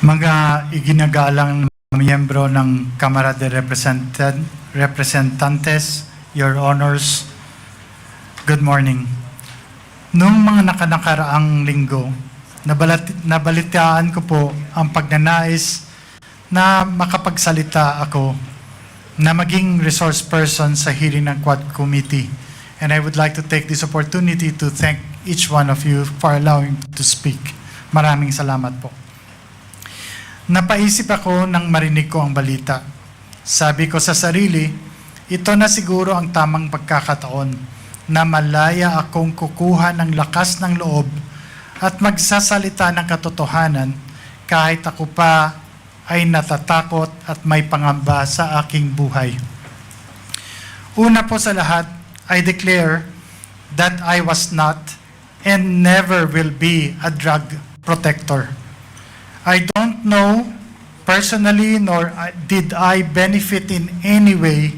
Mga iginagalang miyembro ng Kamara de Representantes, Your Honors, good morning. Noong mga nakaraang linggo, nabalitaan ko po ang pagnanais na makapagsalita ako na maging resource person sa hearing ng Quad Committee. And I would like to take this opportunity to thank each one of you for allowing me to speak. Maraming salamat po. Napaisip ako nang marinig ko ang balita. Sabi ko sa sarili, ito na siguro ang tamang pagkakataon na malaya akong kukuha ng lakas ng loob at magsasalita ng katotohanan kahit ako pa ay natatakot at may pangamba sa aking buhay. Una po sa lahat, I declare that I was not and never will be a drug protector. I don't know personally nor did I benefit in any way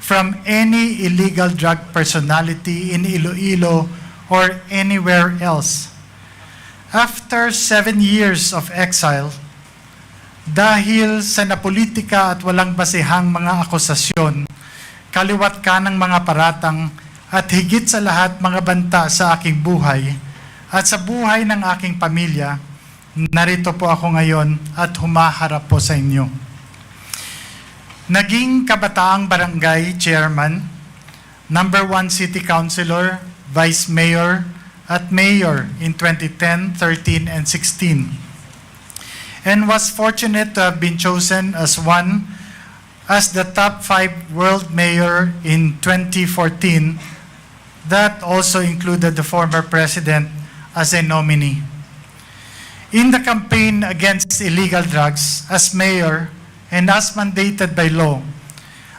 from any illegal drug personality in Iloilo or anywhere else. After 7 years of exile, dahil sa napolitika at walang basehang mga akusasyon, kaliwat ka ng mga paratang at higit sa lahat mga banta sa aking buhay at sa buhay ng aking pamilya, narito po ako ngayon at humaharap po sa inyo. Naging kabataang barangay chairman, number 1 city councilor, vice mayor, at mayor in 2010, 13, and 16. And was fortunate to have been chosen as the top 5 world mayor in 2014. That also included the former president as a nominee. In the campaign against illegal drugs, as mayor and as mandated by law,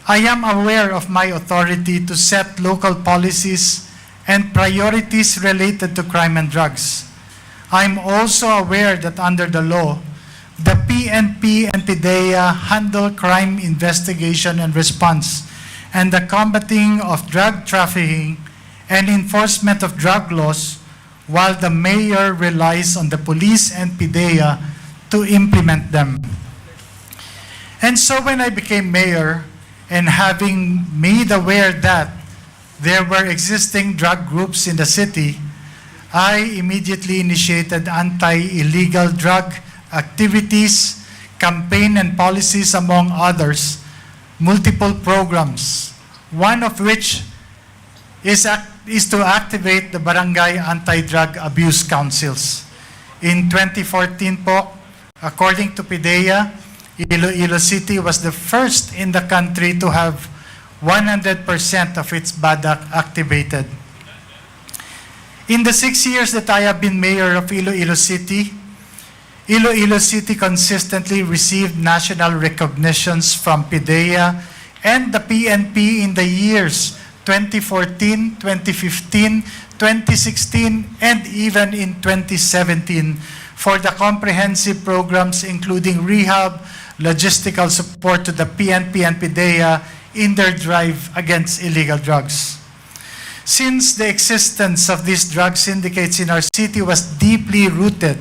I am aware of my authority to set local policies and priorities related to crime and drugs. I'm also aware that under the law, the PNP and PIDEA handle crime investigation and response, and the combating of drug trafficking and enforcement of drug laws, while the mayor relies on the police and PIDEA to implement them. And so when I became mayor, and having made aware that there were existing drug groups in the city, I immediately initiated anti-illegal drug activities, campaign and policies, among others, multiple programs, one of which is to activate the Barangay Anti-Drug Abuse Councils. In 2014 po, according to PIDEA, Iloilo City was the first in the country to have 100% of its BADAC activated. In the 6 years that I have been mayor of Iloilo City consistently received national recognitions from PIDEA and the PNP in the years 2014, 2015, 2016, and even in 2017 for the comprehensive programs including rehab, logistical support to the PNP and PIDEA in their drive against illegal drugs. Since the existence of these drug syndicates in our city was deeply rooted,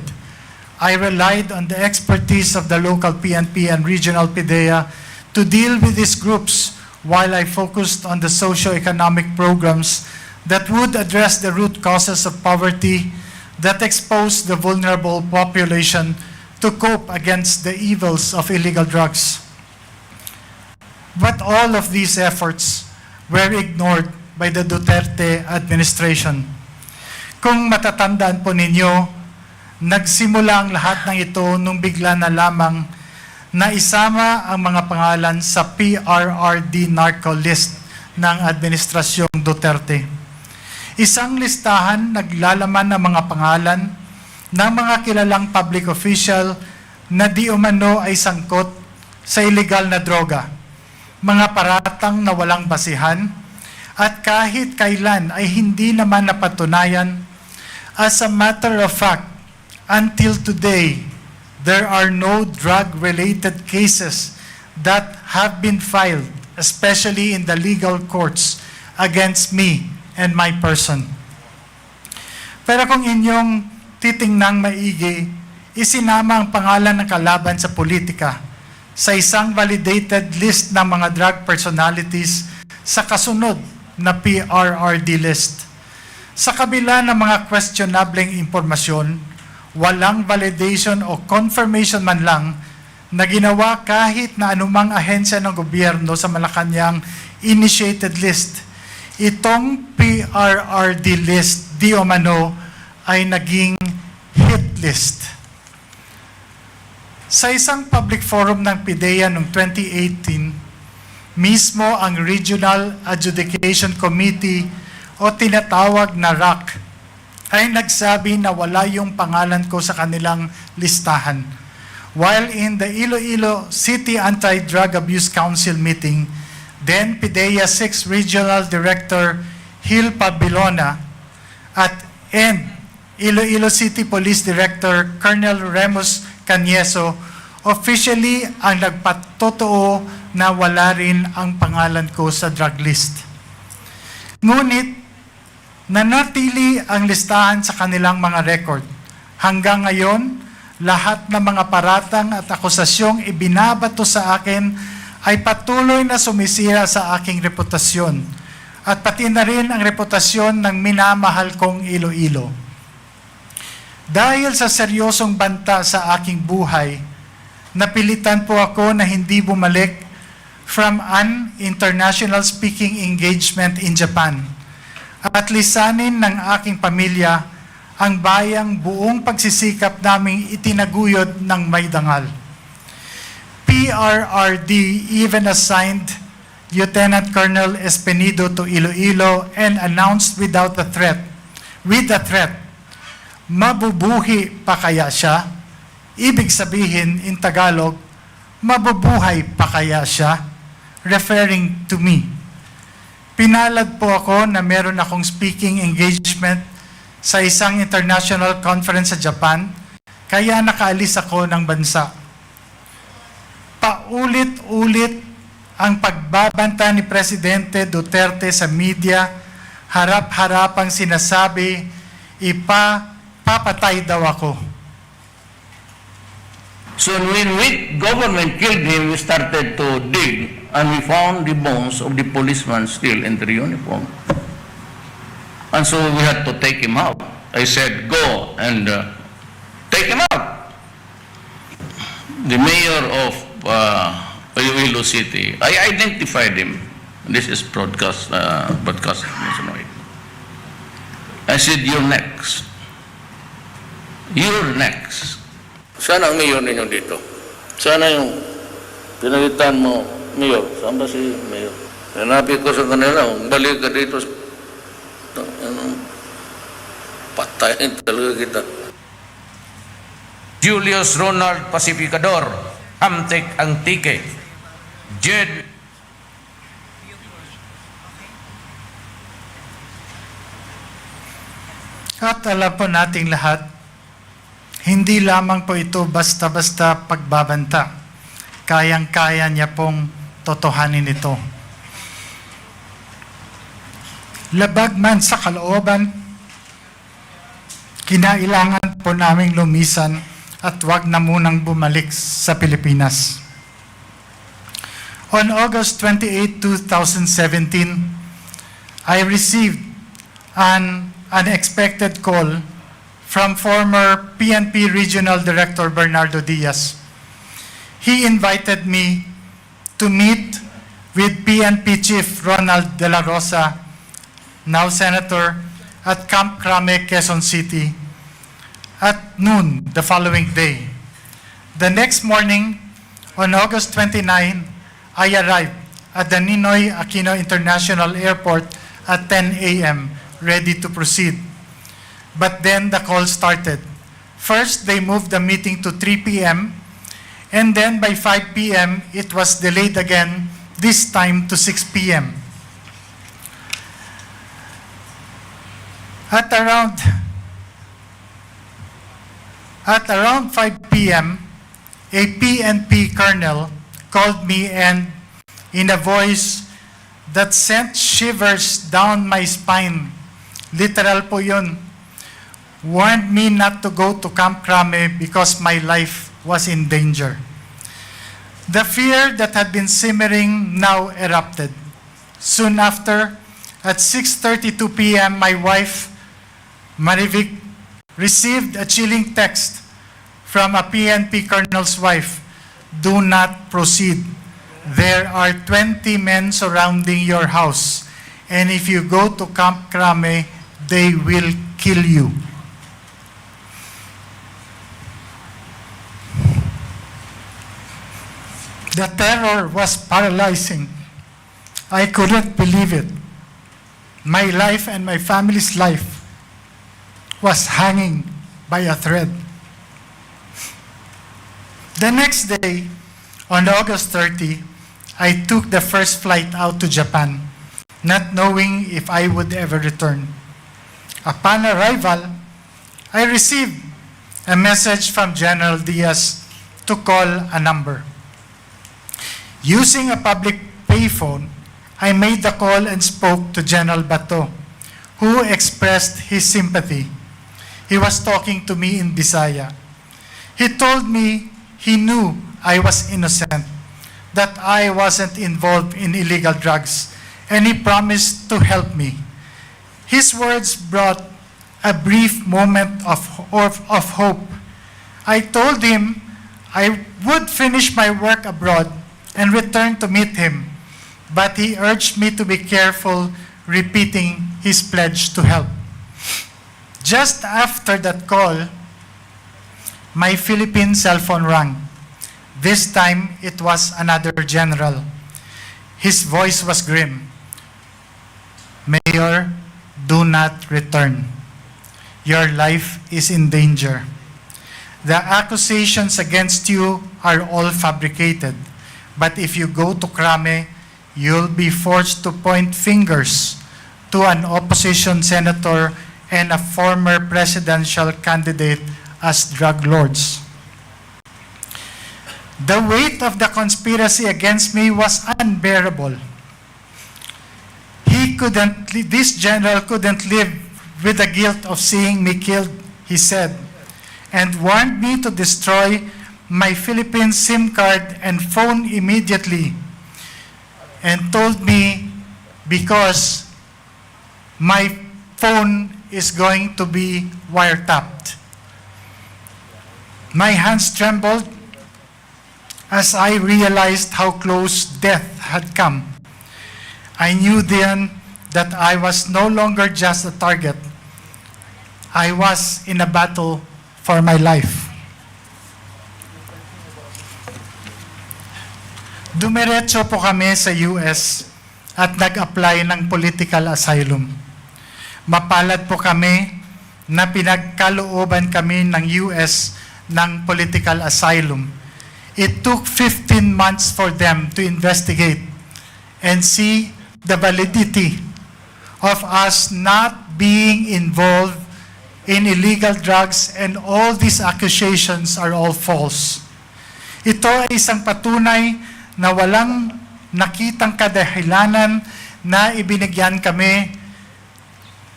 I relied on the expertise of the local PNP and regional PIDEA to deal with these groups, while I focused on the socio-economic programs that would address the root causes of poverty that expose the vulnerable population to cope against the evils of illegal drugs. But all of these efforts were ignored by the Duterte administration. Kung matatandaan po ninyo, nagsimula ang lahat ng ito nung bigla na lamang na isama ang mga pangalan sa PRRD narco-list ng Administrasyong Duterte. Isang listahan naglalaman ng mga pangalan ng mga kilalang public official na di umano ay sangkot sa illegal na droga, mga paratang na walang basihan, at kahit kailan ay hindi naman napatunayan. As a matter of fact, until today, there are no drug-related cases that have been filed, especially in the legal courts, against me and my person. Pero kung inyong titingnang maigi, isinama ang pangalan ng kalaban sa politika sa isang validated list ng mga drug personalities sa kasunod na PRRD list. Sa kabila ng mga questionableng impormasyon, walang validation o confirmation man lang na ginawa kahit na anumang ahensya ng gobyerno sa Malacanang initiated list. Itong PRRD list, di umano, ay naging hit list. Sa isang public forum ng PIDEA noong 2018, mismo ang Regional Adjudication Committee o tinatawag na RAC ay nagsabi na wala yung pangalan ko sa kanilang listahan. While in the Iloilo City Anti-Drug Abuse Council meeting, then PIDEA 6 Regional Director Hil Pabilona and Iloilo City Police Director Colonel Remus Canieso officially ang nagpatotoo na wala rin ang pangalan ko sa drug list. Ngunit, nanatili ang listahan sa kanilang mga record. Hanggang ngayon, lahat ng mga paratang at akusasyong ibinabato sa akin ay patuloy na sumisira sa aking reputasyon at pati na rin ang reputasyon ng minamahal kong Iloilo. Dahil sa seryosong banta sa aking buhay, napilitan po ako na hindi bumalik from an international speaking engagement in Japan at lisanin ng aking pamilya ang bayang buong pagsisikap naming itinaguyod ng may dangal. PRRD even assigned Lieutenant Colonel Espenido to Iloilo and announced with a threat, mabubuhi pa kaya siya? Ibig sabihin, in Tagalog, mabubuhay pa kaya siya? Referring to me. Pinalad po ako na meron akong speaking engagement sa isang international conference sa Japan, kaya nakaalis ako ng bansa. Paulit-ulit ang pagbabanta ni Presidente Duterte sa media, harap-harapang sinasabi, papatay daw ako. So when government killed him, we started to dig and we found the bones of the policeman still in their uniform. And so we had to take him out. I said, go and take him out. The mayor of Iloilo City, I identified him. This is broadcast. I said, you're next. You're next. Sana ang mayor ninyo dito. Sana yung pinalitan mo, mayor. Saan ba si mayor? Hanapin ko sa kanila, balik ka dito. Patayin talaga kita. Julius Ronald Pacificador, Amtek Antique, Jed At alam po nating lahat, hindi lamang po ito basta-basta pagbabanta. Kayang-kaya niya pong totohanin ito. Labag man sa kalooban, kinailangan po naming lumisan at wag na munang bumalik sa Pilipinas. On August 28, 2017, I received an unexpected call from former PNP Regional Director Bernardo Diaz. He invited me to meet with PNP Chief Ronald De La Rosa, now Senator, at Camp Crame, Quezon City, at noon the following day. The next morning, on August 29, I arrived at the Ninoy Aquino International Airport at 10 a.m., ready to proceed. But then the call started. First, they moved the meeting to 3 p.m., and then by 5 p.m., it was delayed again, this time to 6 p.m. At around 5 p.m., a PNP colonel called me and, in a voice that sent shivers down my spine, literal po yun, warned me not to go to Camp Crame because my life was in danger. The fear that had been simmering now erupted. Soon after, at 6:32 p.m., my wife, Marivic, received a chilling text from a PNP colonel's wife. Do not proceed. There are 20 men surrounding your house, and if you go to Camp Crame, they will kill you. The terror was paralyzing. I couldn't believe it. My life and my family's life was hanging by a thread. The next day, on August 30, I took the first flight out to Japan, not knowing if I would ever return. Upon arrival, I received a message from General Diaz to call a number. Using a public payphone, I made the call and spoke to General Bato, who expressed his sympathy. He was talking to me in Bisaya. He told me he knew I was innocent, that I wasn't involved in illegal drugs, and he promised to help me. His words brought a brief moment of hope. I told him I would finish my work abroad and return to meet him, but he urged me to be careful, repeating his pledge to help. Just after that call, my Philippine cell phone rang. This time, it was another general. His voice was grim. Mayor, do not return. Your life is in danger. The accusations against you are all fabricated. But if you go to Crame, you'll be forced to point fingers to an opposition senator and a former presidential candidate as drug lords. The weight of the conspiracy against me was unbearable. This general couldn't live with the guilt of seeing me killed, he said, and warned me to destroy my Philippine SIM card and phone immediately, and told me because my phone is going to be wiretapped. My hands trembled as I realized how close death had come. I knew then that I was no longer just a target. I was in a battle for my life. Dumiretso po kami sa US at nag-apply ng political asylum. Mapalad po kami na pinagkalooban kami ng US ng political asylum. It took 15 months for them to investigate and see the validity of us not being involved in illegal drugs, and all these accusations are all false. Ito ay isang patunay na walang nakitang kadahilanan na ibinigyan kami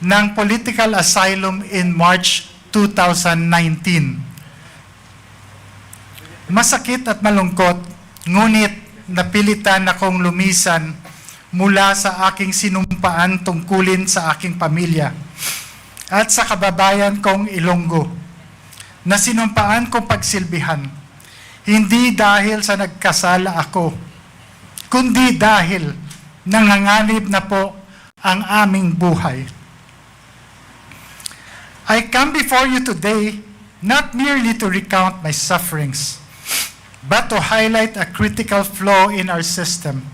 ng political asylum in March 2019. Masakit at malungkot, ngunit napilitan akong lumisan mula sa aking sinumpaan tungkulin sa aking pamilya at sa kababayan kong Ilonggo, na sinumpaan kong pagsilbihan, hindi dahil sa nagkasala ako, kundi dahil nanganganib na po ang aming buhay. I come before you today not merely to recount my sufferings, but to highlight a critical flaw in our system,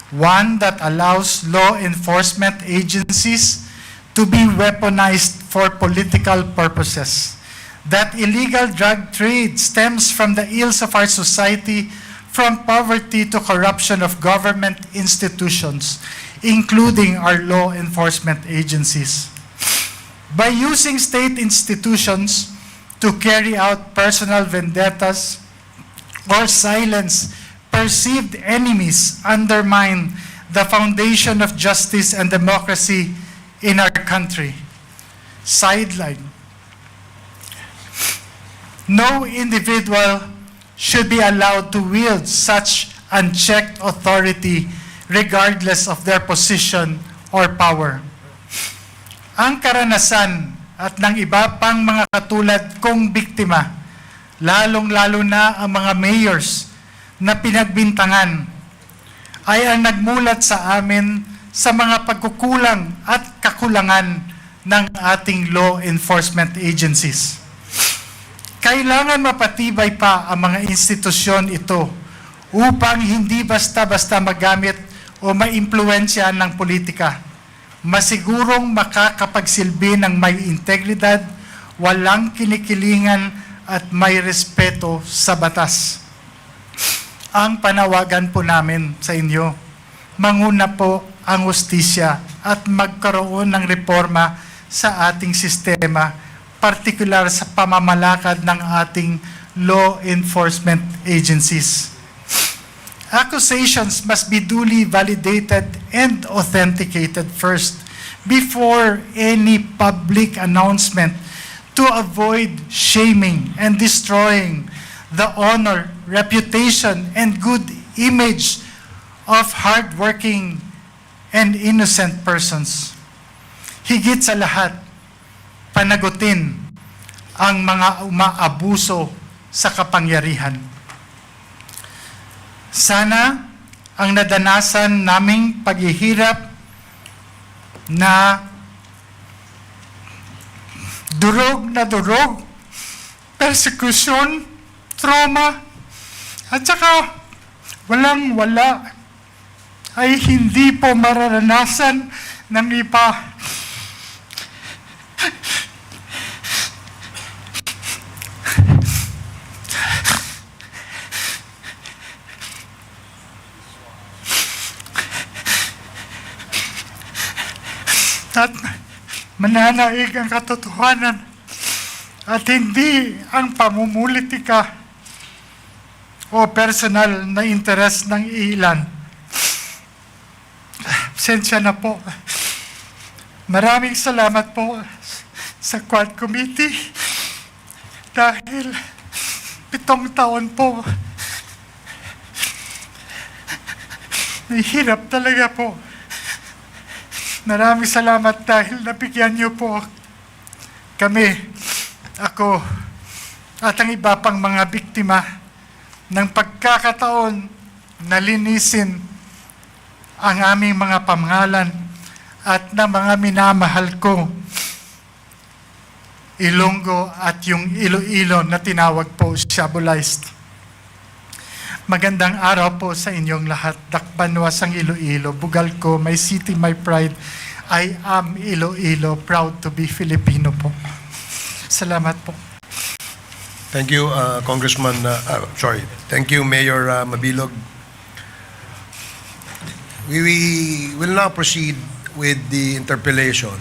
one that allows law enforcement agencies to be weaponized for political purposes. That illegal drug trade stems from the ills of our society, from poverty to corruption of government institutions, including our law enforcement agencies. By using state institutions to carry out personal vendettas or silence perceived enemies, undermine the foundation of justice and democracy in our country. Sideline, No individual should be allowed to wield such unchecked authority regardless of their position or power. Ang karanasan at ng iba pang mga katulad kong biktima, lalong-lalo na ang mga mayors na pinagbintangan, ay ang nagmulat sa amin sa mga pagkukulang at kakulangan ng ating law enforcement agencies. Kailangan mapatibay pa ang mga institusyon ito upang hindi basta-basta magamit o maimpluwensya ng politika. Masigurong makakapagsilbi ng may integridad, walang kinikilingan at may respeto sa batas. Ang panawagan po namin sa inyo, manguna po ang hustisya at magkaroon ng reforma sa ating sistema, partikular sa pamamalakad ng ating law enforcement agencies. Accusations must be duly validated and authenticated first before any public announcement to avoid shaming and destroying the honor, reputation, and good image of hardworking and innocent persons. Higit sa lahat, panagutin ang mga umaabuso sa kapangyarihan. Sana ang nadanasan naming paghihirap na durog, persecution, trauma, at saka walang-wala ay hindi po mararanasan ng iba. At mananaig ang katotohanan at hindi ang pamumulitika o personal na interes ng ilan. Pasensya na po. Maraming salamat po sa Quad Committee dahil 7 taon po. Nahihirap talaga po. Maraming salamat dahil nabigyan niyo po kami, ako, at ang iba pang mga biktima ng pagkakataon na linisin ang aming mga pamangalan at ng mga minamahal ko, Ilonggo at yung Iloilo na tinawag po Shabolized. Magandang araw po sa inyong lahat. Dakbanwas ang Iloilo, bugal ko, my city, my pride. I am Iloilo, proud to be Filipino po. Salamat po. Thank you, Congressman, thank you, Mayor Mabilog. We will now proceed with the interpellation.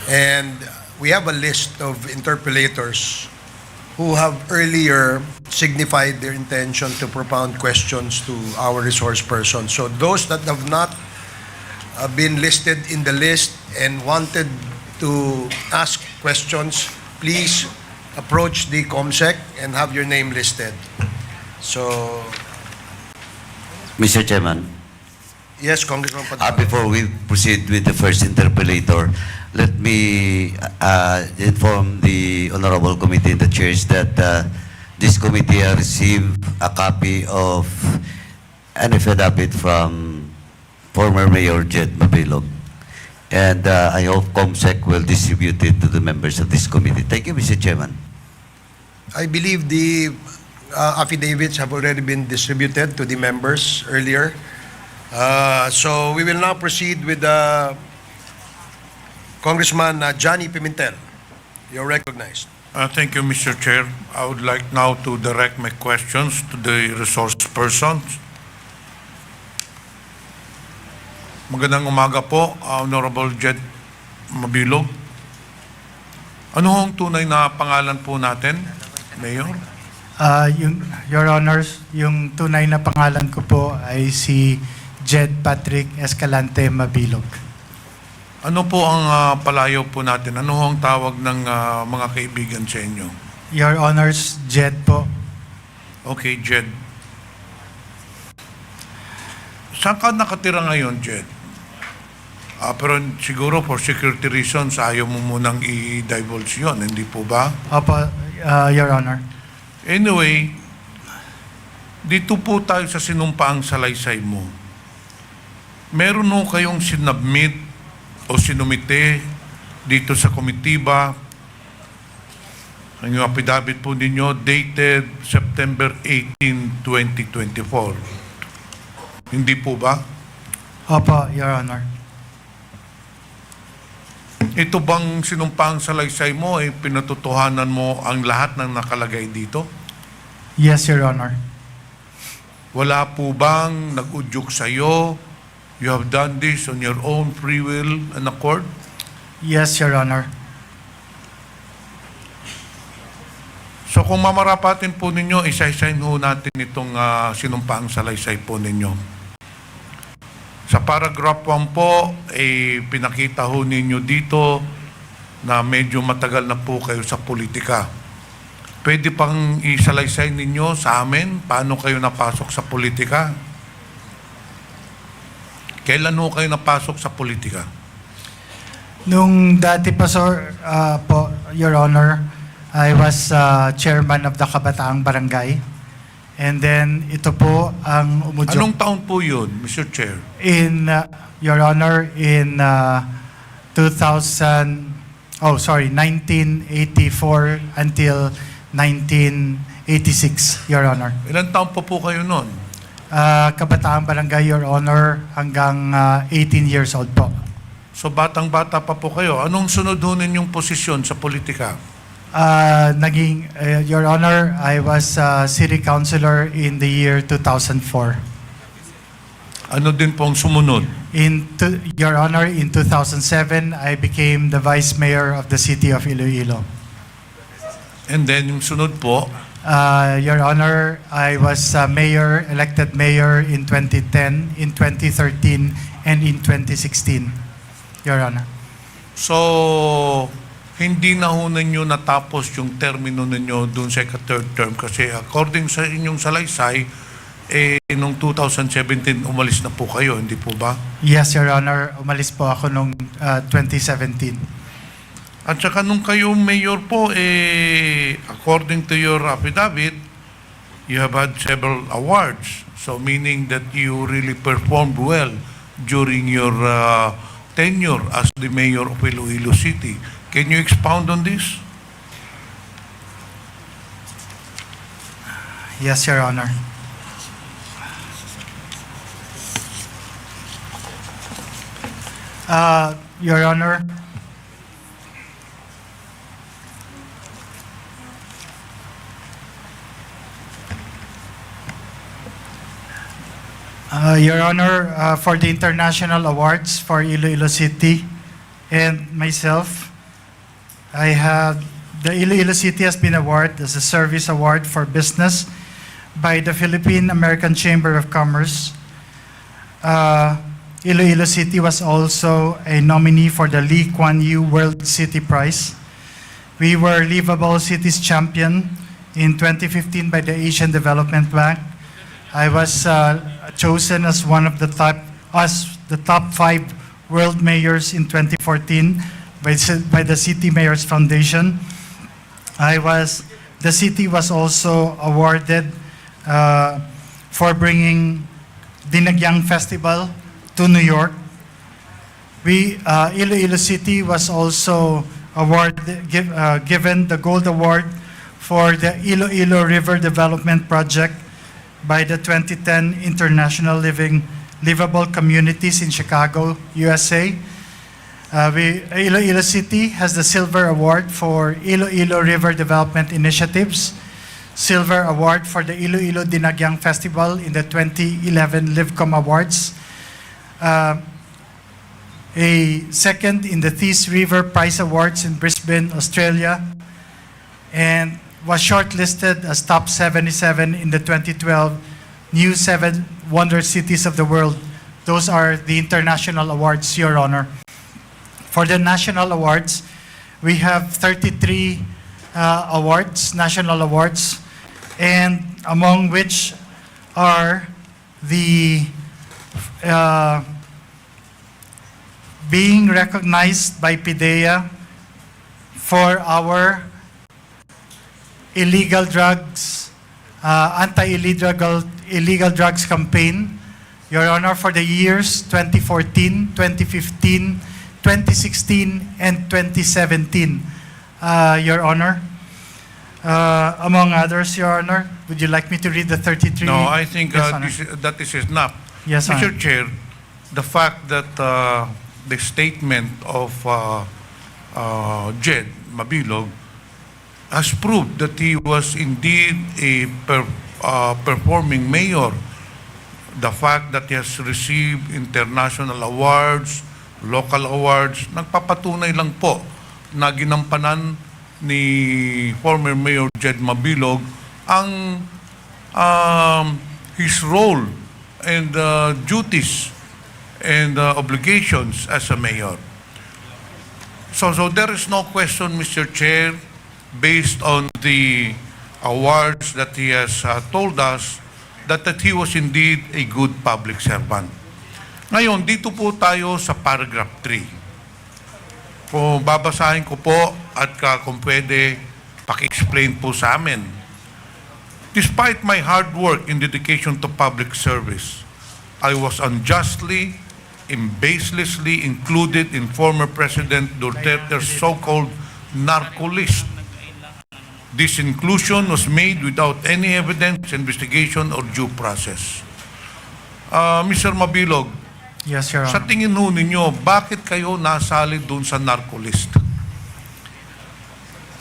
And we have a list of interpellators who have earlier signified their intention to propound questions to our resource person. So those that have not been listed in the list and wanted to ask questions, please approach the COMSEC and have your name listed. So, Mr. Chairman, yes, Congressman Padilla. before we proceed with the first interpellator, let me inform the Honorable Committee and the chairs that this committee has received a copy of an affidavit from former Mayor Jed Mabilog. And I hope COMSEC will distribute it to the members of this committee. Thank you, Mr. Chairman. I believe the affidavits have already been distributed to the members earlier. So we will now proceed with Congressman Johnny Pimentel. You're recognized. Thank you, Mr. Chair. I would like now to direct my questions to the resource persons. Magandang umaga po, Honorable Jed Mabilog. Ano hong tunay na pangalan po natin, Mayor? Your Honors, yung tunay na pangalan ko po ay si Jed Patrick Escalante Mabilog. Ano po ang palayo po natin? Ano hong tawag ng mga kaibigan sa inyo? Your Honors, Jed po. Okay, Jed. Saan ka nakatira ngayon, Jed? Pero siguro for security reasons, ayaw mo munang i-divulge yun, hindi po ba? Opo, Your Honor. Anyway, dito po tayo sa sinumpaang salaysay mo. Meron mo kayong sinubmit o sinumite dito sa komitiba, ang yung affidavit po ninyo dated September 18, 2024. Hindi po ba? Opo, Your Honor. Ito bang sinumpaang salaysay mo ay pinatotohanan mo ang lahat ng nakalagay dito? Yes, Your Honor. Wala po bang nag-udyok sa'yo? You have done this on your own free will and accord? Yes, Your Honor. So kung mamarapatin po ninyo, isa-isahin ho natin itong sinumpaang salaysay po ninyo. Sa paragraph 1 po, pinakita ho ninyo dito na medyo matagal na po kayo sa politika. Pwede pang isalaysay ninyo sa amin paano kayo napasok sa politika? Kailan ho kayo napasok sa politika? Nung dati pa, sir, po, Your Honor, I was chairman of the Kabataang Barangay. And then, ito po ang umudyok. Anong taon po yun, Mr. Chair? In, Your Honor, in 1984 until 1986, Your Honor. Ilan taon po kayo noon? Kabataang Barangay, Your Honor, hanggang 18 years old po. So batang-bata pa po kayo. Anong sunod ho ninyong posisyon sa politika? Your Honor, I was city councilor in the year 2004. Ano din pong sumunod? Your Honor, in 2007, I became the vice mayor of the city of Iloilo. And then yung sunod po, Your Honor, I was elected mayor in 2010, in 2013, and in 2016, Your Honor. so hindi na ho ninyo natapos yung termino ninyo dun sa third term kasi according sa inyong salaysay, noong 2017 umalis na po kayo, hindi po ba? Yes, Your Honor. Umalis po ako noong 2017. At saka nung kayo mayor po, according to your affidavit, you have had several awards. So meaning that you really performed well during your tenure as the mayor of Iloilo City. Can you expound on this? Yes, Your Honor. Your Honor, for the international awards for Iloilo City and myself, the Iloilo City has been awarded as a service award for business by the Philippine American Chamber of Commerce. Iloilo City was also a nominee for the Lee Kuan Yew World City Prize. We were Livable Cities Champion in 2015 by the Asian Development Bank. I was chosen as one of the top 5 world mayors in 2014 by the City Mayors Foundation. The city was also awarded for bringing Dinagyang Festival to New York. Iloilo City was also given the Gold Award for the Iloilo River Development Project by the 2010 International Livable Communities in Chicago, USA. Iloilo City has the Silver Award for Iloilo River Development Initiatives, Silver Award for the Iloilo Dinagyang Festival in the 2011 Livcom Awards, a second in the Thies River Prize Awards in Brisbane, Australia, and was shortlisted as top 77 in the 2012 New 7 Wonder Cities of the World. Those are the international awards, Your Honor. For the national awards, we have 33 awards, national awards, and among which are the being recognized by PIDEA for our illegal drugs, illegal drugs campaign, Your Honor, for the years 2014, 2015, 2016, and 2017, Your Honor. Among others, Your Honor, would you like me to read the 33? No, I think Yes, Honor. that is enough. Yes, Mr. Honor. Chair, the fact that the statement of Jed Mabilog has proved that he was indeed a performing mayor. The fact that he has received international awards, local awards, nagpapatunay lang po na ginampanan ni former Mayor Jed Mabilog ang his role and duties and obligations as a mayor. So there is no question, Mr. Chair, based on the awards that he has told us that he was indeed a good public servant. Ngayon, dito po tayo sa paragraph 3. Kung babasahin ko po at kung pwede, paki-explain po sa amin. Despite my hard work and dedication to public service, I was unjustly and baselessly included in former President Duterte's so-called narco-list. This inclusion was made without any evidence, investigation, or due process. Mr. Mabilog, Yes, Your sa Honor. tingin ho ninyo, bakit kayo nasali doon sa narco-list?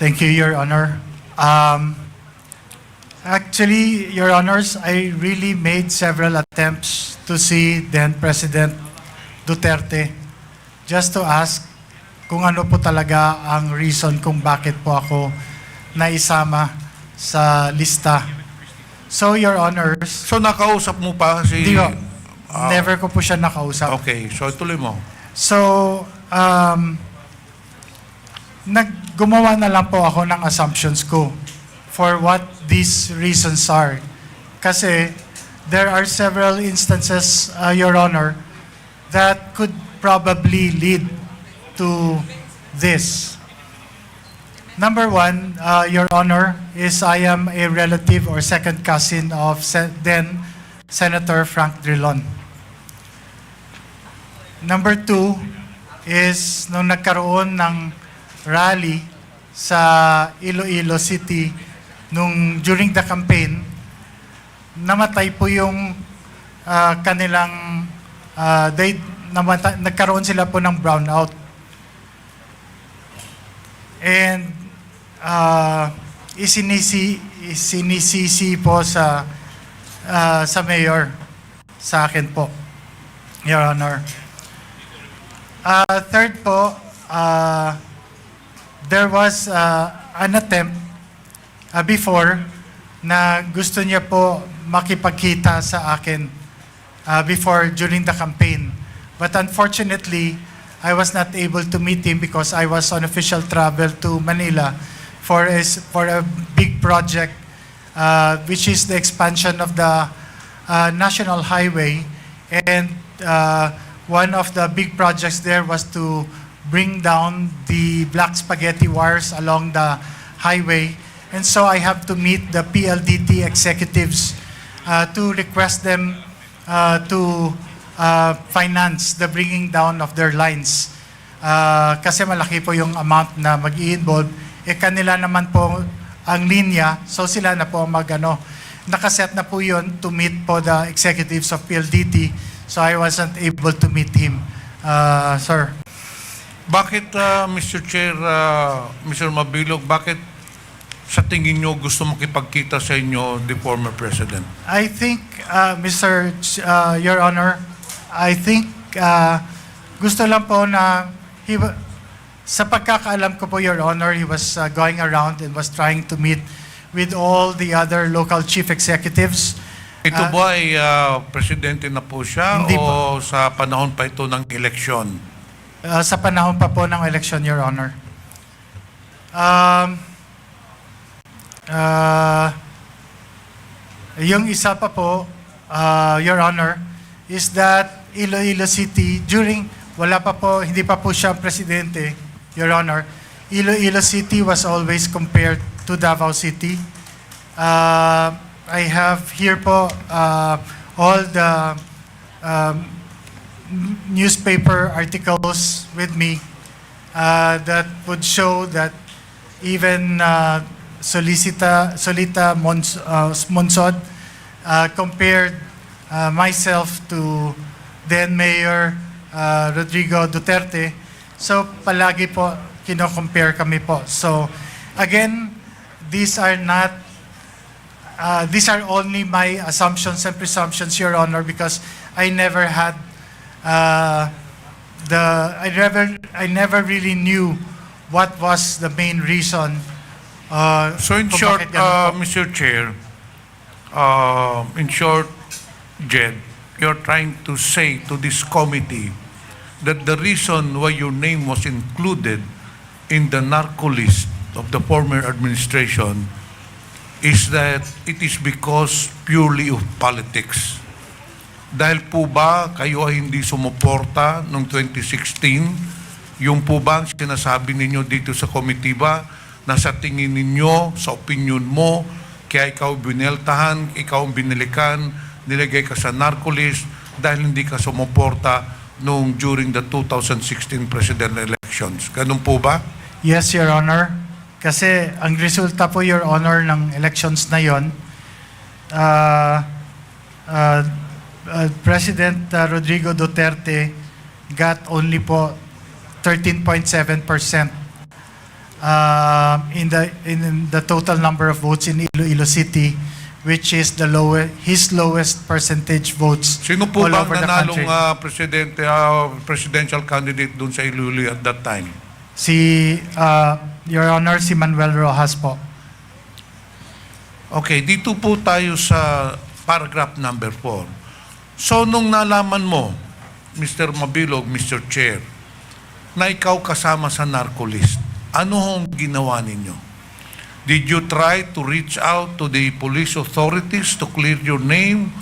Thank you, Your Honor. Actually, Your Honors, I really made several attempts to see then President Duterte just to ask kung ano po talaga ang reason kung bakit po ako naisama sa lista. So, Your Honors, So nakausap mo pa si... hindi ko, never ko po siya nakausap. Okay, so tuloy mo. So, gumawa na lang po ako ng assumptions ko for what these reasons are. Kasi there are several instances, Your Honor, that could probably lead to this. Number one, Your Honor, is I am a relative or second cousin of then Senator Frank Drilon. Number two is nung nagkaroon ng rally sa Iloilo City during the campaign, namatay po yung kanilang nagkaroon sila po ng brownout. And isinisisi po sa mayor sa akin po, Your Honor. Third po, there was an attempt before na gusto niya po makipagkita sa akin during the campaign. But unfortunately, I was not able to meet him because I was on official travel to Manila for a big project, which is the expansion of the national highway. And one of the big projects there was to bring down the black spaghetti wires along the highway. And so I have to meet the PLDT executives to request them to finance the bringing down of their lines. Kasi malaki po yung amount na mag-i-involve. Kanila naman po ang linya, so sila na po nakaset na po yun to meet po the executives of PLDT. So I wasn't able to meet him, sir. Bakit, Mr. Chair, Mr. Mabilog, bakit sa tingin nyo gusto makipagkita sa inyo the former President? I think, Your Honor, I think gusto lang po na sa pagkakaalam ko po, Your Honor, he was going around and was trying to meet with all the other local chief executives. Ito ba ay presidente na po siya Hindi o sa panahon pa ito ng eleksyon? Sa panahon pa po ng election, Your Honor. Yung isa pa po, Your Honor, is that Iloilo City, hindi pa po siya presidente, Your Honor, Iloilo City was always compared to Davao City. I have here po all the newspaper articles with me that would show that even Solita Monsod compared myself to then Mayor Rodrigo Duterte. So palagi po kino-compare kami po. So again, these are only my assumptions and presumptions, Your Honor, because I never had I never really knew what was the main reason. So in kung short, bakit ganun po. Mr. Chair, in short, Jed, you're trying to say to this committee that the reason why your name was included in the narco-list of the former administration is that it is because purely of politics. Dahil po ba kayo ay hindi sumuporta noong 2016? Yung po ba ang sinasabi ninyo dito sa komitiba na sa tingin ninyo, sa opinion mo, kaya ikaw bineltahan, ikaw ang binilikan, nilagay ka sa narco-list dahil hindi ka sumuporta noong during the 2016 presidential elections. Ganun po ba? Yes, Your Honor. Kasi ang resulta po, Your Honor, ng elections na yon, President Rodrigo Duterte got only po 13.7% in the total number of votes in Iloilo City, which is his lowest percentage votes Sino po all ba ang over the nanalong country. presidential candidate doon sa Iloilo at that time? Your Honor, si Manuel Rojas po. Okay, dito po tayo sa paragraph number 4. So, nung nalaman mo, Mr. Mabilog, Mr. Chair, na ikaw kasama sa narco-list, ano hong ginawa ninyo? Did you try to reach out to the police authorities to clear your name?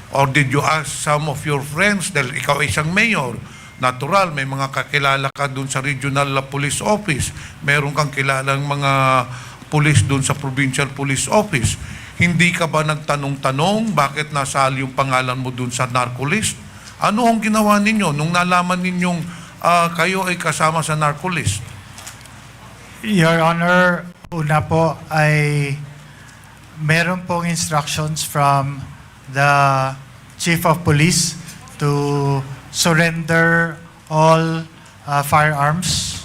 Or did you ask some of your friends, dahil ikaw ay isang mayor, natural, may mga kakilala ka dun sa regional police office, meron kang kilalang mga police dun sa provincial police office. Hindi ka ba nagtanong-tanong bakit nasali yung pangalan mo dun sa narco-list? Ano ang ginawa ninyo nung nalaman ninyong kayo ay kasama sa narco-list? Your Honor, una po ay meron pong instructions from the Chief of Police to surrender all firearms.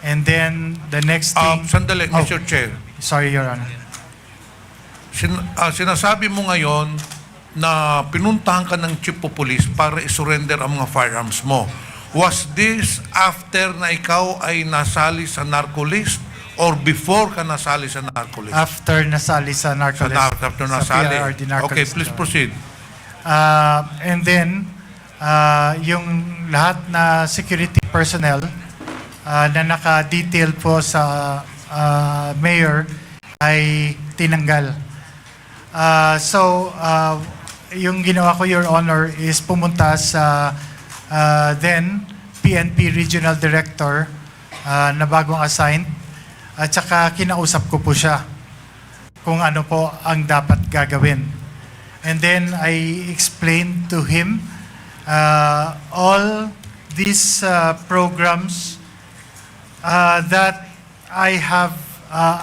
And then the next thing... Sandali, Mr. Chair. Sorry, Your Honor. Sinasabi mo ngayon na pinuntahan ka ng Chief of Police para isurrender ang mga firearms mo. Was this after na ikaw ay nasali sa narco-list or before ka nasali sa narco-list? After nasali sa narco-list. After nasali. Sa PRRD narco-list. Okay, please proceed. And then, yung lahat na security personnel na naka-detail po sa mayor ay tinanggal. Yung ginawa ko, Your Honor, is pumunta sa then PNP Regional Director na bagong assigned at saka kinausap ko po siya kung ano po ang dapat gagawin. And then I explained to him all these programs that I have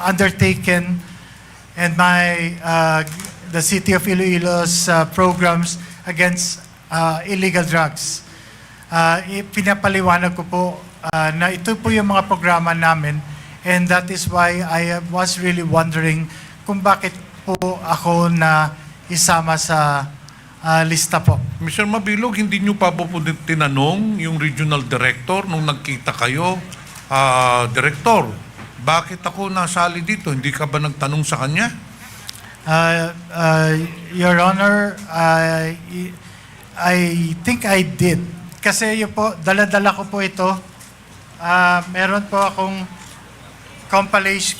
undertaken and the City of Iloilo's programs against illegal drugs. Pinapaliwanag ko po na ito po yung mga programa namin, and that is why I was really wondering kung bakit po ako na isama sa lista po. Mr. Mabilog, hindi nyo pa po tinanong yung regional director nung nagkita kayo, Director, bakit ako nasali dito? Hindi ka ba nagtanong sa kanya? Your Honor, I think I did. Kasi yun po, dala-dala ko po ito. Meron po akong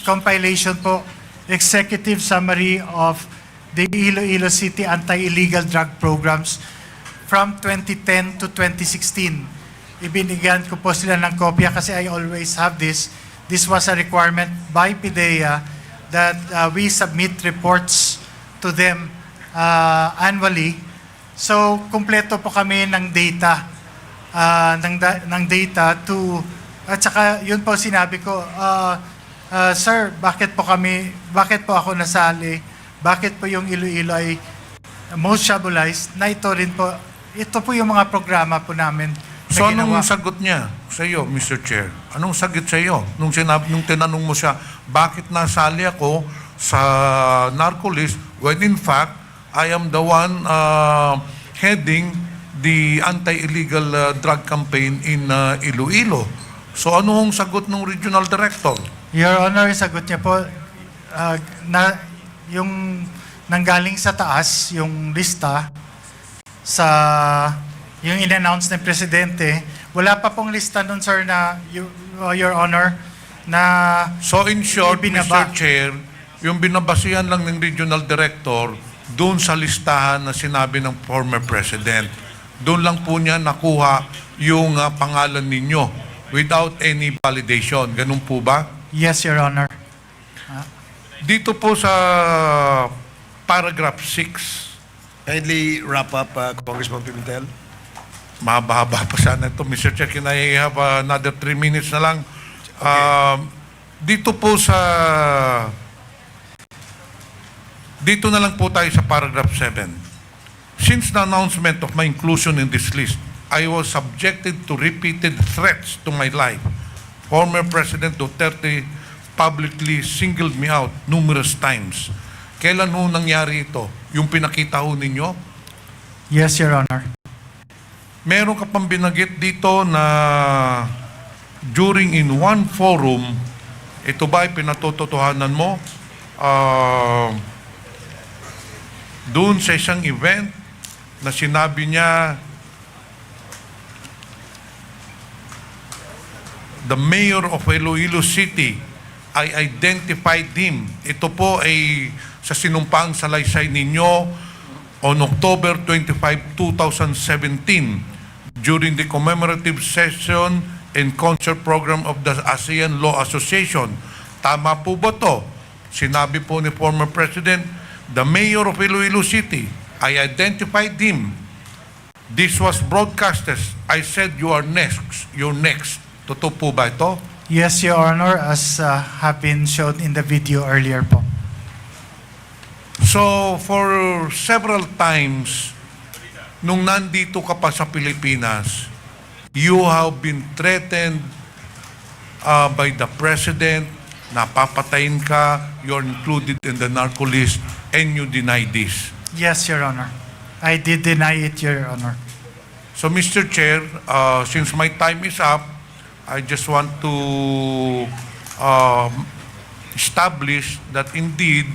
compilation po executive summary of the Iloilo City anti-illegal drug programs from 2010 to 2016. Ibinigyan ko po sila ng kopya kasi I always have this. This was a requirement by PIDEA that we submit reports to them annually. So, kumpleto po kami ng data, ng data to, at saka yun po sinabi ko, sir, bakit po ako nasali, bakit po yung Iloilo ay most shabualized, na ito po yung mga programa po namin. So anong sagot niya sa iyo, Mr. Chair? Anong sagot sa iyo? Nung tinanong mo siya, bakit nasali ako sa narco-list when in fact, I am the one heading the anti-illegal drug campaign in Iloilo. So anong sagot ng regional director? Your Honor, sagot niya po, yung nanggaling sa taas, yung lista, yung in-announce ng Presidente, wala pa pong lista nun, sir, na, Your Honor, na So in short, ibinaba. Mr. Chair, yung binabasihan lang ng regional director doon sa listahan na sinabi ng former president. Doon lang po niya nakuha yung pangalan ninyo without any validation. Ganun po ba? Yes, Your Honor. Dito po sa paragraph 6, Kindly wrap up, Congressman Pimentel. mahaba pa sana ito. Mr. Chair, can I have another 3 minutes na lang? Dito po dito na lang po tayo sa paragraph 7. Since the announcement of my inclusion in this list, I was subjected to repeated threats to my life. Former President Duterte publicly singled me out numerous times. Kailan ho nangyari ito? Yung pinakita ho ninyo? Yes, Your Honor. Meron ka pang binagit dito na during in one forum, ito ba ay pinatotohanan mo? Doon sa isang event na sinabi niya, the mayor of Iloilo City, I identified him. Ito po ay sa sinumpang salaysay ninyo on October 25, 2017 during the commemorative session and concert program of the ASEAN Law Association. Tama po ba to? Sinabi po ni former President, the mayor of Iloilo City, I identified him. This was broadcasted. I said, you are next. You're next. Totoo po ba ito? Yes, Your Honor, as have been shown in the video earlier po. So, for several times, nung nandito ka pa sa Pilipinas, you have been threatened by the President, napapatayin ka, you're included in the narco-list, and you deny this. Yes, Your Honor. I did deny it, Your Honor. So, Mr. Chair, since my time is up, I just want to establish that indeed,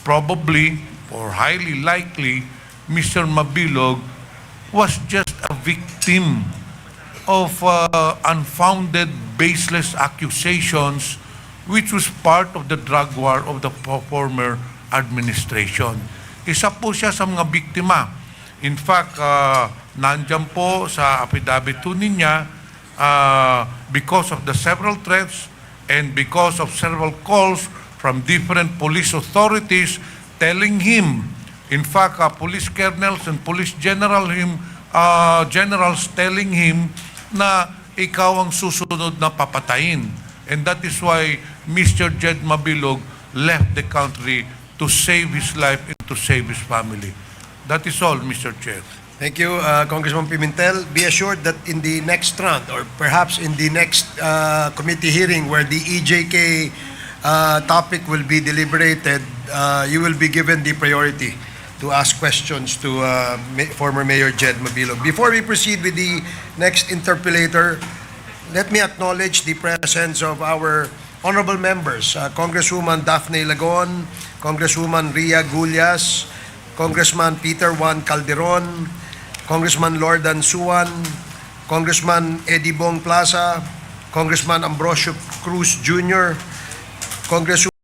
probably, or highly likely, Mr. Mabilog was just a victim of unfounded, baseless accusations which was part of the drug war of the former administration. Isa po siya sa mga biktima. In fact, nandyan po sa affidavit niya, because of the several threats and because of several calls from different police authorities telling him, in fact, police colonels and police generals telling him na ikaw ang susunod na papatayin. And that is why Mr. Jed Mabilog left the country to save his life and to save his family. That is all, Mr. Chair. Thank you, Congressman Pimentel. Be assured that in the next round, or perhaps in the next committee hearing where the EJK topic will be deliberated, you will be given the priority to ask questions to former Mayor Jed Mabilog. Before we proceed with the next interpellator, let me acknowledge the presence of our honorable members, Congresswoman Daphne Lagon, Congresswoman Ria Gullas, Congressman Peter Juan Calderon, Congressman Lordan Suwan, Congressman Eddie Bong Plaza, Congressman Ambrosio Cruz Jr., Congresswoman